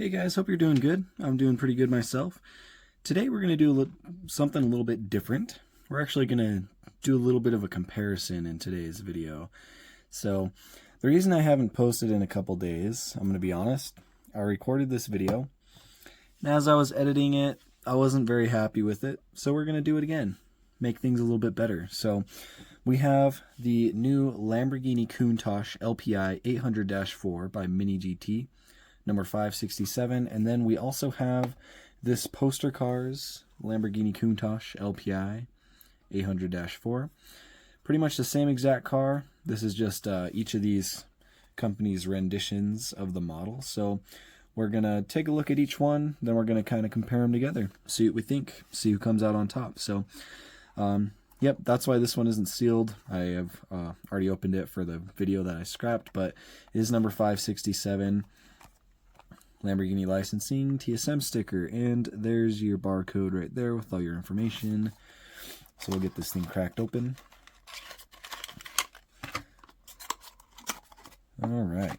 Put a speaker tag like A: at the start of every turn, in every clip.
A: Hey guys, hope you're doing good. I'm doing pretty good myself. Today we're going to do something a little bit different. We're actually going to do a little bit of a comparison in today's video. So the reason I haven't posted in a couple days, I'm going to be honest, I recorded this video, and as I was editing it, I wasn't very happy with it, so we're going to do it again, make things a little bit better. So we have the new Lamborghini Countach LPI 800-4 by Mini GT. Number 567, and then we also have this Poster Cars Lamborghini Countach LPI 800-4. Pretty much the same exact car. This is just each of these companies' renditions of the model. So we're going to take a look at each one, then we're going to kind of compare them together, see what we think, see who comes out on top. So, yep, that's why this one isn't sealed. I have already opened it for the video that I scrapped, but it is number 567. Lamborghini licensing, TSM sticker, and there's your barcode right there with all your information. So we'll get this thing cracked open. Alright.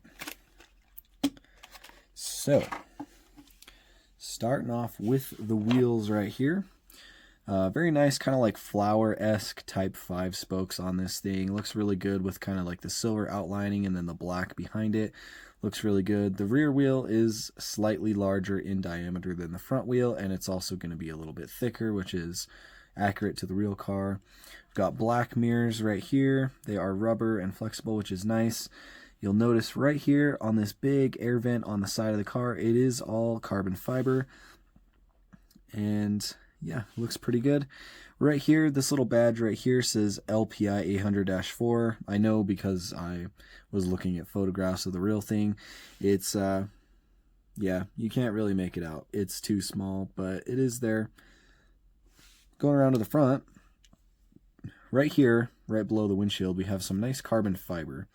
A: So, starting off with the wheels right here. Very nice, kind of like flower-esque type 5 spokes on this thing. Looks really good with kind of like the silver outlining and then the black behind it. Looks really good. The rear wheel is slightly larger in diameter than the front wheel, and it's also going to be a little bit thicker, which is accurate to the real car. We've got black mirrors right here. They are rubber and flexible, which is nice. You'll notice right here on this big air vent on the side of the car, it is all carbon fiber. And yeah, looks pretty good. Right here, this little badge right here says LPI 800-4. I know because I was looking at photographs of the real thing. It's, yeah, you can't really make it out. It's too small, but it is there. Going around to the front, right here, right below the windshield, we have some nice carbon fiber.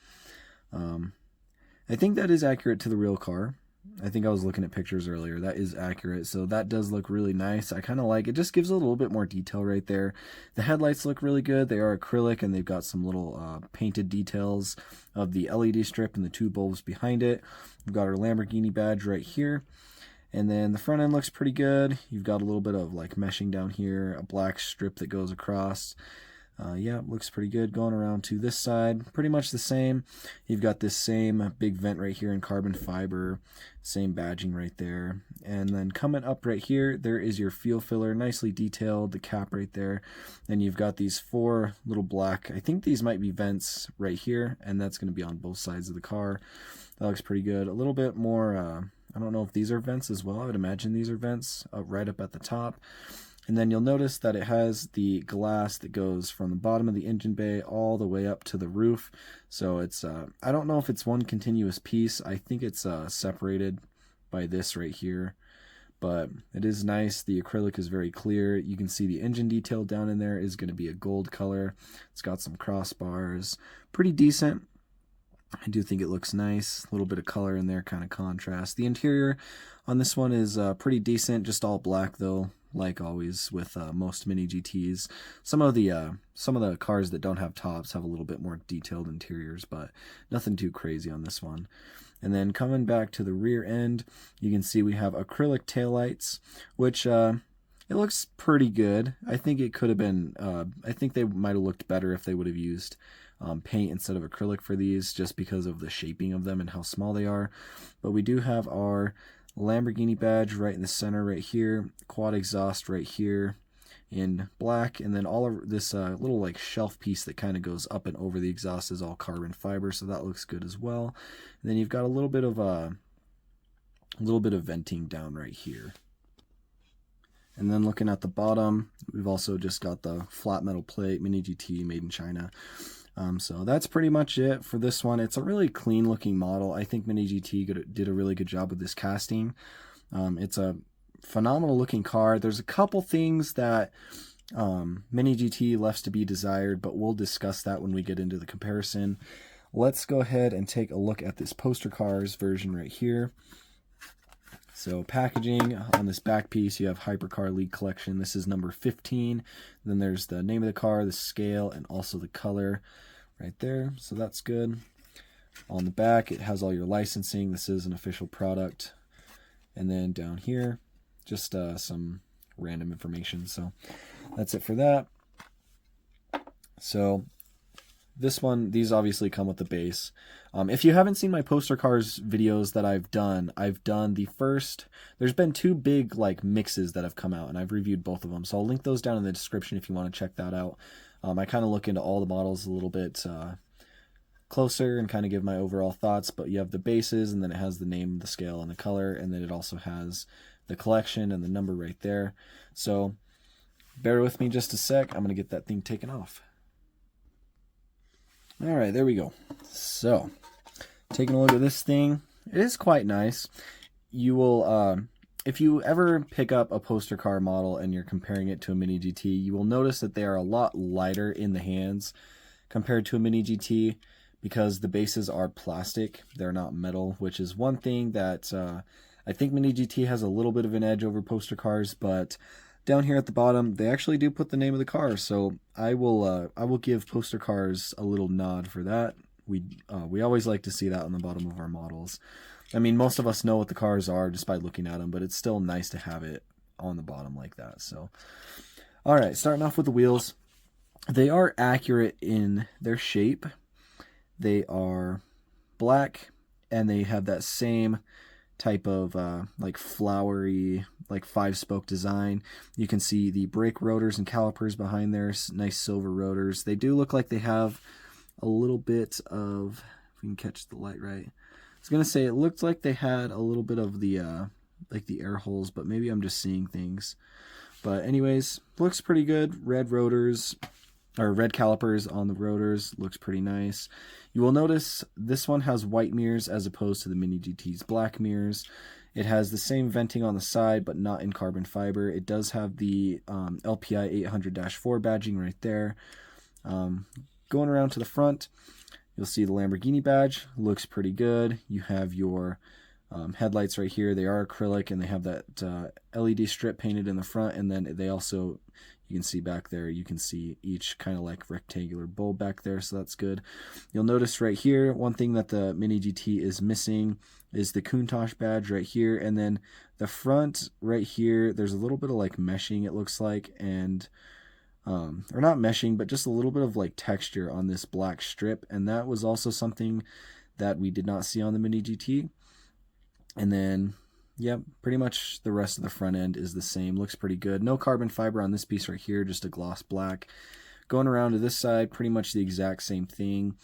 A: I think that is accurate to the real car. I think I was looking at pictures earlier. That is accurate. So that does look really nice. I kind of like it. Just gives a little bit more detail right there. The headlights look really good. They are acrylic and they've got some little painted details of the LED strip and the two bulbs behind it. We've got our Lamborghini badge right here. And then the front end looks pretty good. You've got a little bit of like meshing down here, a black strip that goes across. Yeah, looks pretty good. Going around to this side, pretty much the same. You've got this same big vent right here in carbon fiber, same badging right there. And then coming up right here, there is your fuel filler, nicely detailed, the cap right there. And you've got these 4 little black, I think these might be vents right here, and that's going to be on both sides of the car. That looks pretty good. A little bit more, I don't know if these are vents as well. I would imagine these are vents right up at the top. And then you'll notice that it has the glass that goes from the bottom of the engine bay all the way up to the roof. So it's, I don't know if it's one continuous piece. I think it's separated by this right here. But it is nice. The acrylic is very clear. You can see the engine detail down in there is going to be a gold color. It's got some crossbars. Pretty decent. I do think it looks nice. A little bit of color in there, kind of contrast. The interior on this one is pretty decent. Just all black though. Like always with most Mini GTs. Some of the cars that don't have tops have a little bit more detailed interiors, but nothing too crazy on this one. And then coming back to the rear end, you can see we have acrylic taillights, which it looks pretty good. I think it could have been, I think they might have looked better if they would have used paint instead of acrylic for these, just because of the shaping of them and how small they are. But we do have our Lamborghini badge right in the center right here, quad exhaust right here in black, and then all of this little like shelf piece that kind of goes up and over the exhaust is all carbon fiber, so that looks good as well. And then you've got a little bit of venting down right here. And then looking at the bottom, we've also just got the flat metal plate, Mini GT, made in China. So that's pretty much it for this one. It's a really clean looking model. I think Mini GT did a really good job with this casting. It's a phenomenal looking car. There's a couple things that Mini GT left to be desired, but we'll discuss that when we get into the comparison. Let's go ahead and take a look at this Poster Cars version right here. So packaging on this back piece, you have Hypercar League Collection. This is number 15. Then there's the name of the car, the scale, and also the color right there. So that's good. On the back, it has all your licensing. This is an official product. And then down here, just some random information. So that's it for that. So this one, these obviously come with the base. If you haven't seen my poster cars videos that I've done the first, there's been 2 big like mixes that have come out, and I've reviewed both of them. So I'll link those down in the description if you want to check that out. I kind of look into all the models a little bit closer and kind of give my overall thoughts, but you have the bases, and then it has the name, the scale, and the color, and then it also has the collection and the number right there. So bear with me just a sec. I'm going to get that thing taken off. All right, there we go. So, taking a look at this thing, it is quite nice. You will, if you ever pick up a poster car model and you're comparing it to a Mini GT, you will notice that they are a lot lighter in the hands compared to a Mini GT because the bases are plastic. They're not metal, which is one thing that I think Mini GT has a little bit of an edge over poster cars, but down here at the bottom, they actually do put the name of the car, so I will give poster cars a little nod for that. We always like to see that on the bottom of our models. I mean, most of us know what the cars are just by looking at them, but it's still nice to have it on the bottom like that. So, all right, starting off with the wheels. They are accurate in their shape. They are black, and they have that same type of like flowery, like 5-spoke design. You can see the brake rotors and calipers behind there, nice silver rotors. They do look like they have a little bit of, if we can catch the light right, I was gonna say it looked like they had a little bit of the like the air holes, but maybe I'm just seeing things. But anyways, looks pretty good. Red rotors, or red calipers on the rotors, looks pretty nice. You will notice this one has white mirrors as opposed to the Mini GT's black mirrors. It has the same venting on the side, but not in carbon fiber. It does have the LPI 800-4 badging right there. Going around to the front, you'll see the Lamborghini badge. Looks pretty good. You have your headlights right here. They are acrylic, and they have that LED strip painted in the front, and then they also, you can see back there, you can see each kind of like rectangular bulb back there, so that's good. You'll notice right here, one thing that the Mini GT is missing is the Countach badge right here, and then the front right here, there's a little bit of like meshing, it looks like, and or not meshing, but just a little bit of like texture on this black strip, and that was also something that we did not see on the Mini GT. And then, yep, pretty much the rest of the front end is the same. Looks pretty good. No carbon fiber on this piece right here, just a gloss black. Going around to this side, pretty much the exact same thing.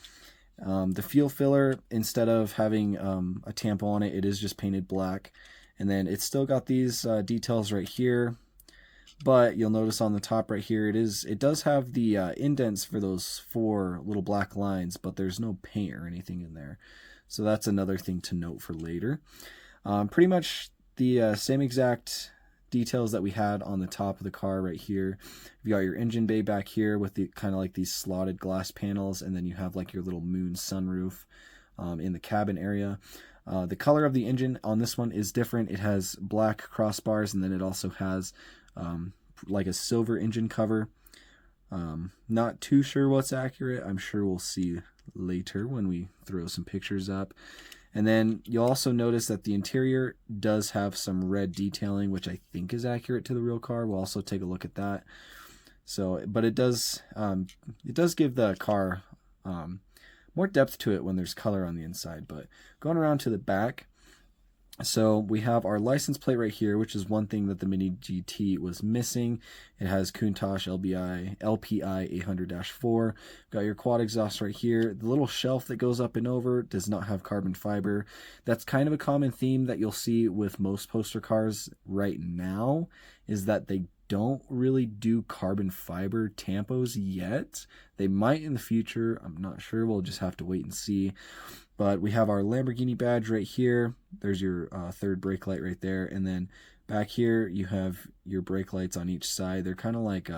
A: The fuel filler, instead of having a tampo on it, it is just painted black. And then it's still got these details right here. But you'll notice on the top right here, it does have the indents for those 4 little black lines, but there's no paint or anything in there. So that's another thing to note for later. Pretty much the same exact details that we had on the top of the car right here. You got your engine bay back here with the kind of like these slotted glass panels, and then you have like your little moon sunroof in the cabin area. The color of the engine on this one is different. It has black crossbars, and then it also has like a silver engine cover. Not too sure what's accurate. I'm sure we'll see later when we throw some pictures up. And then you'll also notice that the interior does have some red detailing, which I think is accurate to the real car. We'll also take a look at that. So, but it does give the car more depth to it when there's color on the inside. But going around to the back, so we have our license plate right here, which is one thing that the Mini GT was missing. It has Countach LPI 800-4. Got your quad exhaust right here. The little shelf that goes up and over does not have carbon fiber. That's kind of a common theme that you'll see with most poster cars right now, is that they don't really do carbon fiber tampos yet. They might in the future. I'm not sure. We'll just have to wait and see. But we have our Lamborghini badge right here. There's your third brake light right there. And then back here, you have your brake lights on each side. They're kind of like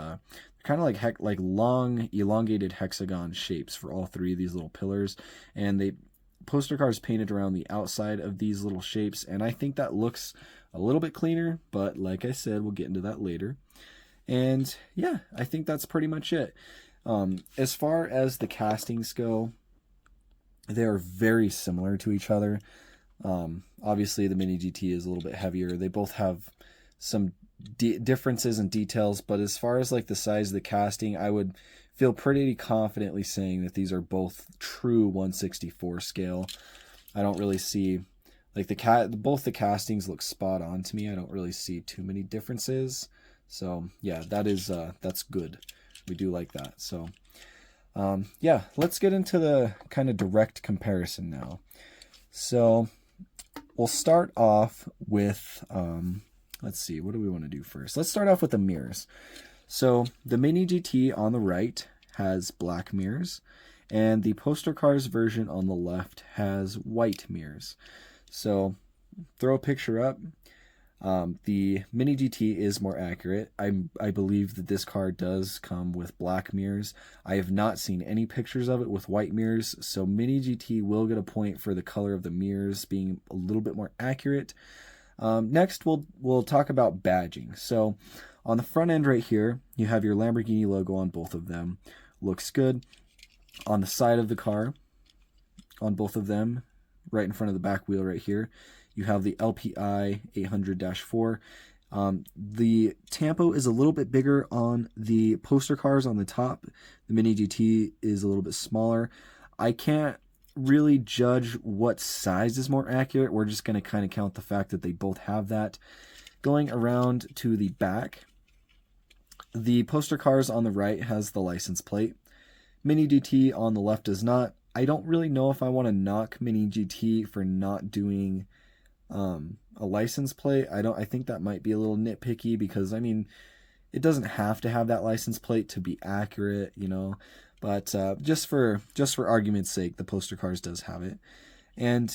A: long, elongated hexagon shapes for all 3 of these little pillars. And poster cars painted around the outside of these little shapes. And I think that looks a little bit cleaner. But like I said, we'll get into that later. And yeah, I think that's pretty much it. As far as the castings go, they are very similar to each other. Obviously, the Mini GT is a little bit heavier. They both have some differences in details, but as far as like the size of the casting, I would feel pretty confidently saying that these are both true 1/64 scale. I don't really see like both the castings look spot on to me. I don't really see too many differences. So yeah, that's good. We do like that. So yeah, let's get into the kind of direct comparison now. So we'll start off with, let's see, what do we want to do first? Let's start off with the mirrors. So the Mini GT on the right has black mirrors, and the Poster Cars version on the left has white mirrors. So throw a picture up. The Mini GT is more accurate. I believe that this car does come with black mirrors. I have not seen any pictures of it with white mirrors, so Mini GT will get a point for the color of the mirrors being a little bit more accurate. Next, we'll talk about badging. So on the front end right here, you have your Lamborghini logo on both of them. Looks good. On the side of the car, on both of them, right in front of the back wheel right here, you have the LPI 800-4. The tampo is a little bit bigger on the Poster Cars on the top. The Mini GT is a little bit smaller. I can't really judge what size is more accurate. We're just going to kind of count the fact that they both have that. Going around to the back, the Poster Cars on the right has the license plate. Mini GT on the left does not. I don't really know if I want to knock Mini GT for not doing a license plate. I think that might be a little nitpicky, because I mean, it doesn't have to have that license plate to be accurate, you know. But just for argument's sake, the Poster Cars does have it. And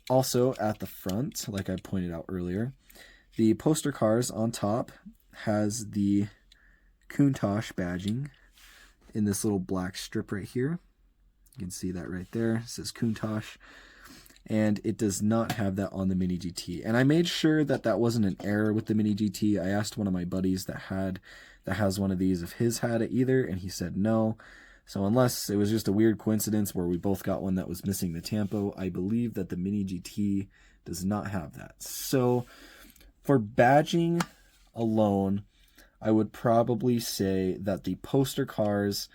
A: also at the front, like I pointed out earlier, the Poster Cars on top has the Countach badging in this little black strip right here. You can see that right there. It says Countach. And it does not have that on the Mini GT. And I made sure that that wasn't an error with the Mini GT. I asked one of my buddies that has one of these if his had it either, and he said no. So unless it was just a weird coincidence where we both got one that was missing the tampo, I believe that the Mini GT does not have that. So for badging alone, I would probably say that the Poster Cars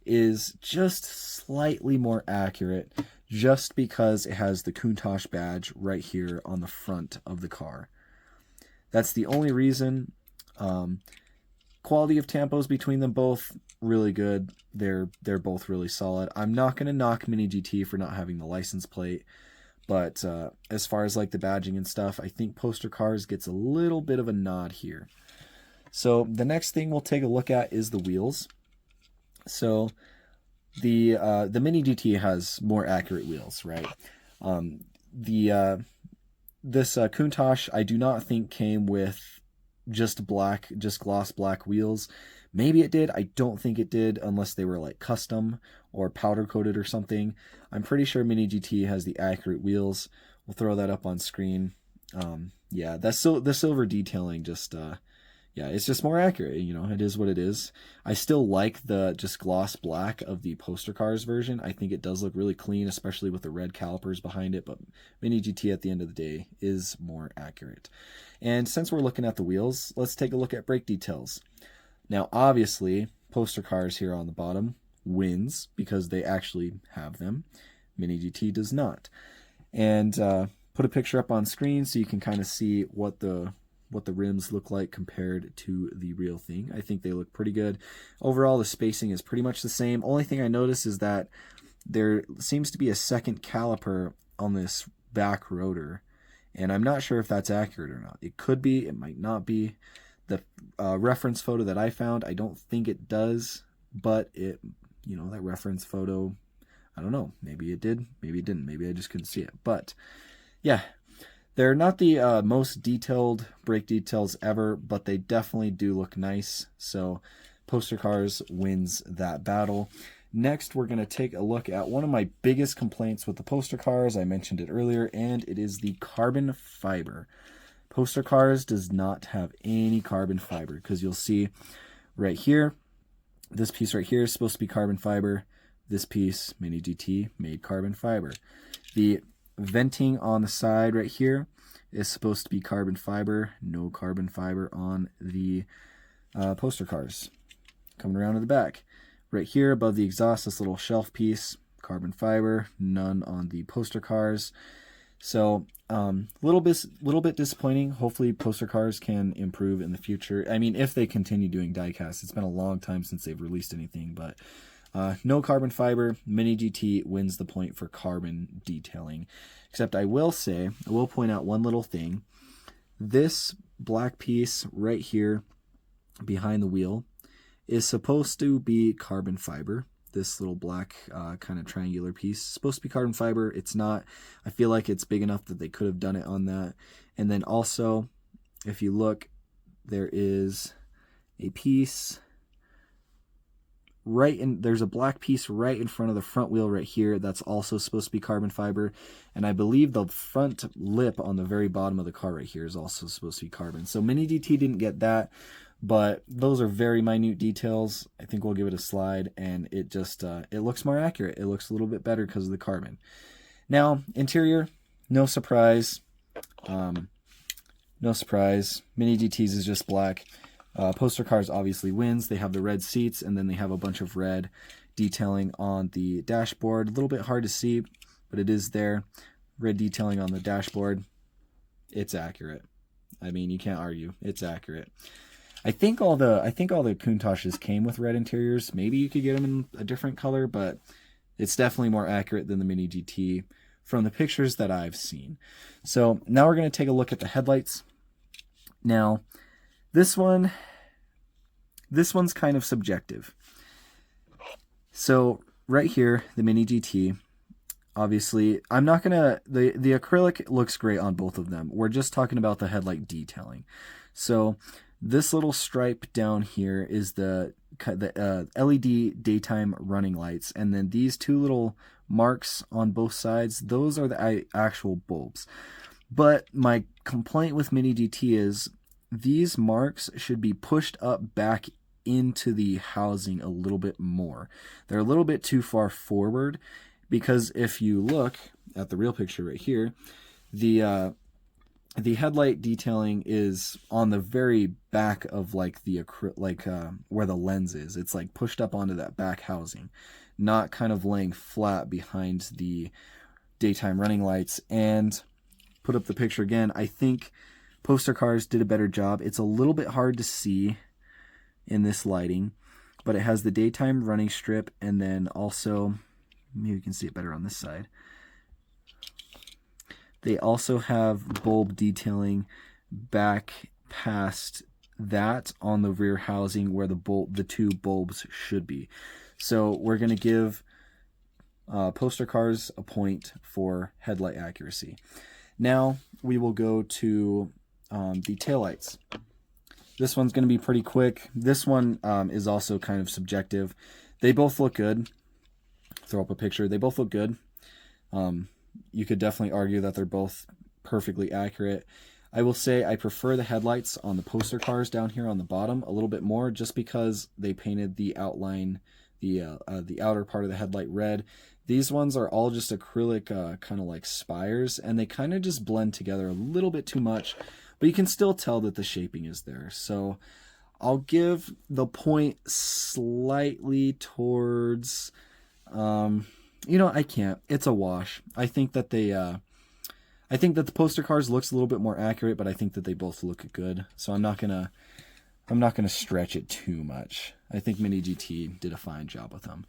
A: is just slightly more accurate, just because it has the Countach badge right here on the front of the car. That's the only reason. Quality of tampos between them both, really good. They're both really solid. I'm not going to knock Mini GT for not having the license plate, but as far as like the badging and stuff, I think Poster Cars gets a little bit of a nod here. So the next thing we'll take a look at is the wheels. So the Mini GT has more accurate wheels, right? This Countach, I do not think came with just gloss black wheels. Maybe it did. I don't think it did, unless they were like custom or powder coated or something. I'm pretty sure Mini GT has the accurate wheels. We'll throw that up on screen. Yeah, that's so the silver detailing just yeah, it's just more accurate, you know, it is what it is. I still like the just gloss black of the Poster Cars version. I think it does look really clean, especially with the red calipers behind it, but Mini GT at the end of the day is more accurate. And since we're looking at the wheels, let's take a look at brake details. Now, obviously, Poster Cars here on the bottom wins because they actually have them. Mini GT does not. And put a picture up on screen so you can kind of see what the rims look like compared to the real thing. I think they look pretty good. Overall, the spacing is pretty much the same. Only thing I noticed is that there seems to be a second caliper on this back rotor, and I'm not sure if that's accurate or not. It could be, it might not be. The reference photo that I found, I don't think it does, but it, you know, that reference photo, I don't know. Maybe it did, maybe it didn't. Maybe I just couldn't see it. But yeah, they're not the most detailed brake details ever, but they definitely do look nice. So Poster Cars wins that battle. Next, we're going to take a look at one of my biggest complaints with the Poster Cars. I mentioned it earlier, and it is the carbon fiber. Poster Cars does not have any carbon fiber, because you'll see right here, this piece right here is supposed to be carbon fiber. This piece, Mini GT, made carbon fiber. The venting on the side right here is supposed to be carbon fiber. No carbon fiber on the poster cars. Coming around to the back. Right here above the exhaust, this little shelf piece, carbon fiber, none on the poster cars. So little bit disappointing. Hopefully poster cars can improve in the future. I mean, if they continue doing diecast. It's been a long time since they've released anything, but no carbon fiber. Mini GT wins the point for carbon detailing. Except I will point out one little thing. This black piece right here behind the wheel is supposed to be carbon fiber. This little black kind of triangular piece is supposed to be carbon fiber. It's not. I feel like it's big enough that they could have done it on that. And then also, if you look, there is a piece there's a black piece right in front of the front wheel right here that's also supposed to be carbon fiber. And I believe the front lip on the very bottom of the car right here is also supposed to be carbon. So Mini GT didn't get that, but those are very minute details. I think we'll give it a slide, and it just it looks more accurate. It looks a little bit better because of the carbon. Now, interior, no surprise. No surprise. Mini GT's is just black. Poster cars obviously wins. They have the red seats, and then they have a bunch of red detailing on the dashboard. A little bit hard to see, but it is there. Red detailing on the dashboard. It's accurate. I mean, you can't argue. It's accurate. I think all the Countaches came with red interiors. Maybe you could get them in a different color, but it's definitely more accurate than the Mini GT from the pictures that I've seen. So now we're going to take a look at the headlights. Now, this one's kind of subjective. So right here, the Mini GT, obviously, I'm not gonna, the acrylic looks great on both of them. We're just talking about the headlight detailing. So this little stripe down here is the LED daytime running lights, and then these two little marks on both sides, those are the actual bulbs. But my complaint with Mini GT is these marks should be pushed up back into the housing a little bit more. They're a little bit too far forward, because if you look at the real picture right here, the headlight detailing is on the very back of like the where the lens is. It's like pushed up onto that back housing, not kind of laying flat behind the daytime running lights. And put up the picture again. I think poster cars did a better job. It's a little bit hard to see in this lighting, but it has the daytime running strip, and then also, maybe you can see it better on this side. They also have bulb detailing back past that on the rear housing where the two bulbs should be. So we're going to give poster cars a point for headlight accuracy. Now we will go to the taillights. This one's going to be pretty quick. This one is also kind of subjective. They both look good. Throw up a picture. They both look good. You could definitely argue that they're both perfectly accurate. I will say I prefer the headlights on the poster cars down here on the bottom a little bit more, just because they painted the outline, the outer part of the headlight red. These ones are all just acrylic kind of like spires, and they kind of just blend together a little bit too much, but you can still tell that the shaping is there. So I'll give the point slightly towards, I can't. It's a wash. I think that the poster cars looks a little bit more accurate, but I think that they both look good. So I'm not gonna stretch it too much. I think Mini GT did a fine job with them.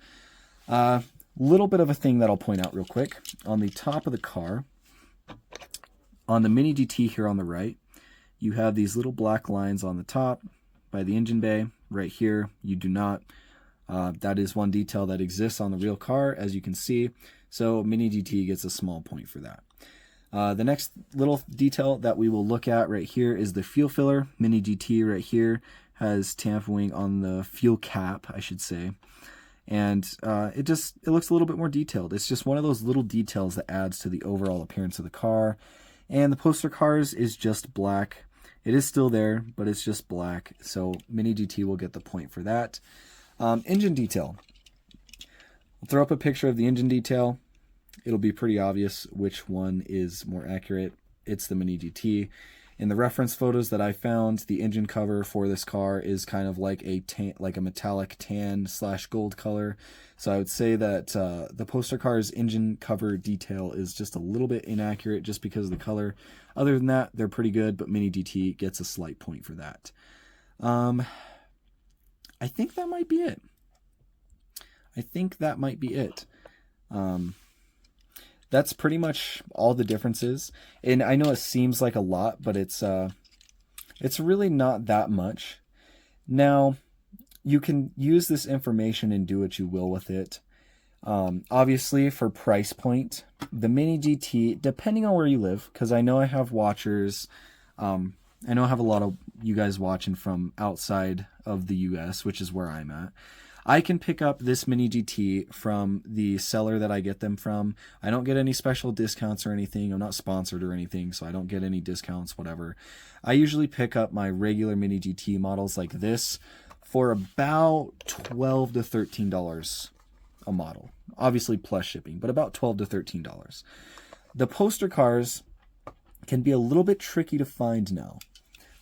A: Little bit of a thing that I'll point out real quick. On the top of the car, on the Mini GT here on the right, you have these little black lines on the top by the engine bay. Right here, you do not. That is one detail that exists on the real car, as you can see. So Mini GT gets a small point for that. The next little detail that we will look at right here is the fuel filler. Mini GT right here has tampering on the fuel cap, I should say. And it looks a little bit more detailed. It's just one of those little details that adds to the overall appearance of the car. And the poster cars is just black. It is still there, but it's just black. So Mini GT will get the point for that. Engine detail. I'll throw up a picture of the engine detail. it'll be pretty obvious which one is more accurate. It's the Mini GT. In the reference photos that I found, the engine cover for this car is kind of like a metallic tan / gold color. So I would say that the poster car's engine cover detail is just a little bit inaccurate just because of the color. Other than that, they're pretty good, but Mini GT gets a slight point for that. I think that might be it. That's pretty much all the differences. And I know it seems like a lot, but it's really not that much. Now, you can use this information and do what you will with it. Obviously, for price point, the Mini GT, depending on where you live, because I know I have watchers, I know I have a lot of you guys watching from outside of the US, which is where I'm at. I can pick up this Mini GT from the seller that I get them from. I don't get any special discounts or anything. I'm not sponsored or anything, so I don't get any discounts, whatever. I usually pick up my regular Mini GT models like this for about $12 to $13 a model. Obviously plus shipping, but about $12 to $13. The poster cars can be a little bit tricky to find now,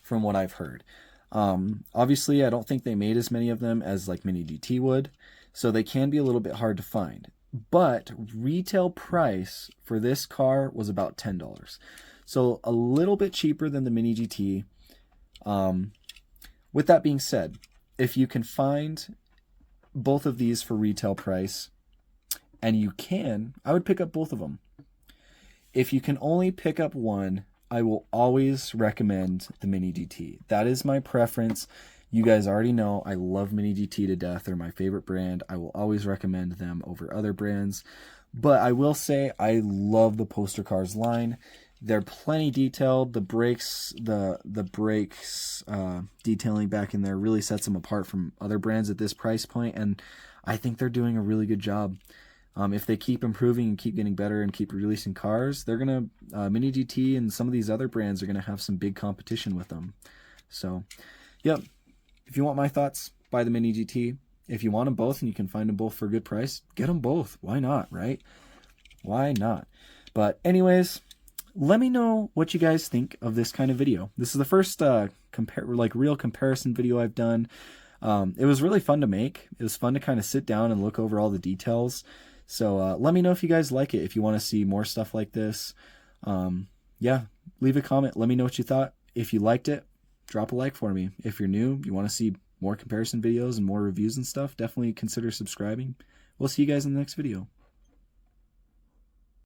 A: from what I've heard. Obviously, I don't think they made as many of them as like Mini GT would, so they can be a little bit hard to find. But retail price for this car was about $10. So a little bit cheaper than the Mini GT. With that being said, if you can find both of these for retail price, and you can, I would pick up both of them. If you can only pick up one, I will always recommend the Mini GT. That is my preference. You guys already know I love Mini GT to death. They're my favorite brand. I will always recommend them over other brands. But I will say I love the poster cars line. They're plenty detailed. The brakes detailing back in there really sets them apart from other brands at this price point, and I think they're doing a really good job. If they keep improving and keep getting better and keep releasing cars, they're going to, Mini GT and some of these other brands are going to have some big competition with them. So, yep. If you want my thoughts, buy the Mini GT. If you want them both and you can find them both for a good price, get them both. Why not, right? Why not? But anyways, let me know what you guys think of this kind of video. This is the first real comparison video I've done. It was really fun to make. It was fun to kind of sit down and look over all the details. So let me know if you guys like it, if you want to see more stuff like this. Yeah, leave a comment. Let me know what you thought. If you liked it, drop a like for me. If you're new, you want to see more comparison videos and more reviews and stuff, definitely consider subscribing. We'll see you guys in the next video.